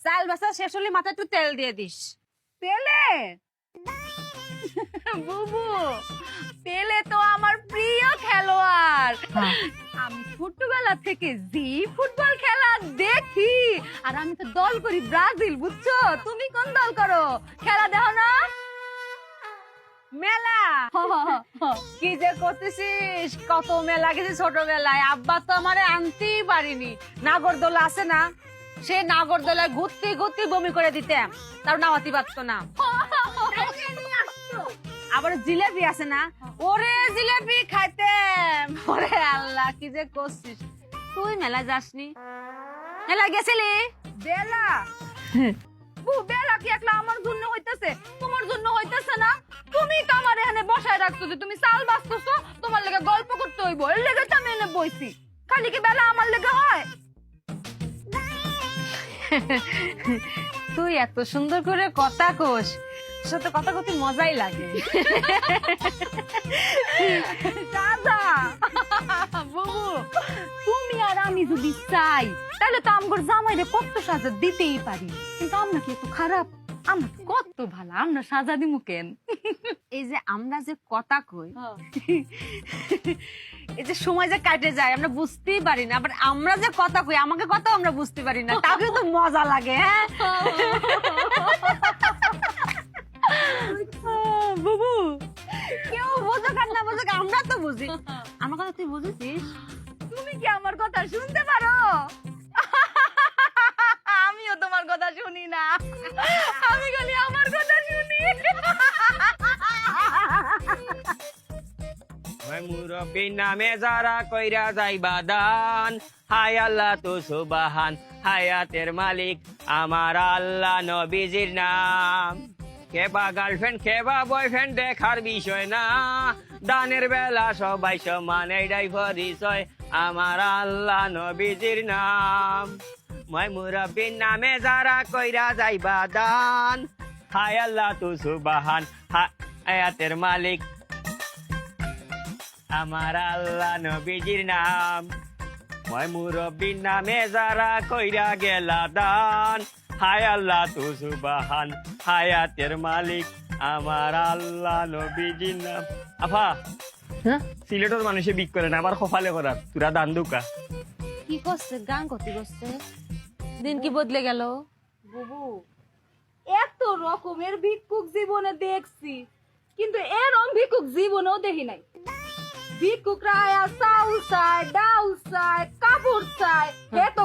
চাল বাসা শেষ হলে মাথায় একটু তেল দিয়ে দিস। পেলে বুবু, পেলে তো আমার প্রিয় খেলোয়াড়। আমি ছোটবেলা থেকে জি ফুটবল খেলা দেখি, আর আমি তো দল করি ব্রাজিল, বুঝছো? তুমি কোন দল করো? খেলা দেখো না? মেলা কি যে করতেছিস, কত মেলা গেছি ছোটবেলায়। আব্বা তো আমারে আনতেই পারিনি। নাগরদোলা আছে না, সে নাগরদোলায় ঘুরতে ঘুরতে বমি করে দিতাম, তার নামাতি পারতো না। আবার জিলেবি আছে না, ওরে জিলেবি খাইতাম। ওরে আল্লাহ, কি যে করছিস তুই। মেলা যাসনি? মেলা গেছিলি? বেলা বেলা কি একলা আমার জন্য হইতাছে, তোমার জন্য হইতাছে না? তুমি তো আমার এখানে বসায় রাখছো যে তুমি চাল বাঁচতেছো, তোমার লেগে গল্প করতে হইব, এর লেগে তো আমি এনে বইছি। খালি কি বেলা আমার লেগে হয়? তুই এত সুন্দর করে কথা কোস, সাথে কথা কতি মজাই লাগে। দাদা বুবু, তুমি আর আমি যদি চাই তাহলে তো আমগর জামাইরে কত সাজা দিতেই পারি, কিন্তু আমরা কি একটু খারাপ? আমরা তো কত ভালো, আমরা সাজা দিমু কেন? এই যে আমরা যে কথা কই, এই যে সময় যে কাটে যায় আমরা বুঝতেই পারি না। আবার আমরা যে কথা কই, আমাকে কথা আমরা বুঝতে পারি না, তাও কিন্তু মজা লাগে। হ্যাঁ বুবু, কেউ বোঝুক আর না বোঝুক, আমরা তো বুঝি। আমার কথা তুই বুঝেছিস? তুমি কি আমার কথা শুনতে পারো? আমিও তোমার কথা শুনি না, আমি খালি আমার কথা শুনি। মুরব্বী নামে যারা কইরা যাইবা দান, হায় আল্লাহ তো সুবাহান, হায়াতের মালিক আমার আল্লাহ, নবীজির নাম। কেবা গার্লফ্রেন্ড কেবা বয়ফ্রেন্ড দেখার বিষয় না, দানের বেলা সবাই সমান, এইটাই পরিচয় আমার আল্লাহ, নবীজির নাম। মই মুরব্বীর নামে যারা কইরা যাইবা দান, হায় আল্লাহ তো সুবাহান, হায়াতের মালিক আমার আল্লাহ, নবীজির নাম। মই মুরব্বীর নামে যারা কইরা গেলা দান, হায় আল্লাহ তু সুবাহান, হায়াতের মালিক আমার আল্লাহ, নবীজির নাম। আফা, সিলেটের মানুষে বিক করে না, আবার কপালে করার তুরা দান দুকা। কি করছে? গান করতে করছে, দিন কি বদলে গেল। বুবু, এত রকমের ভিক্ষুক জীবনে দেখছি, কিন্তু এরকম ভিক্ষুক জীবনেও দেখি নাই। ভিক্ষুকরা চাউল চায়, ডাউল চায়, কাপড় চায়, এত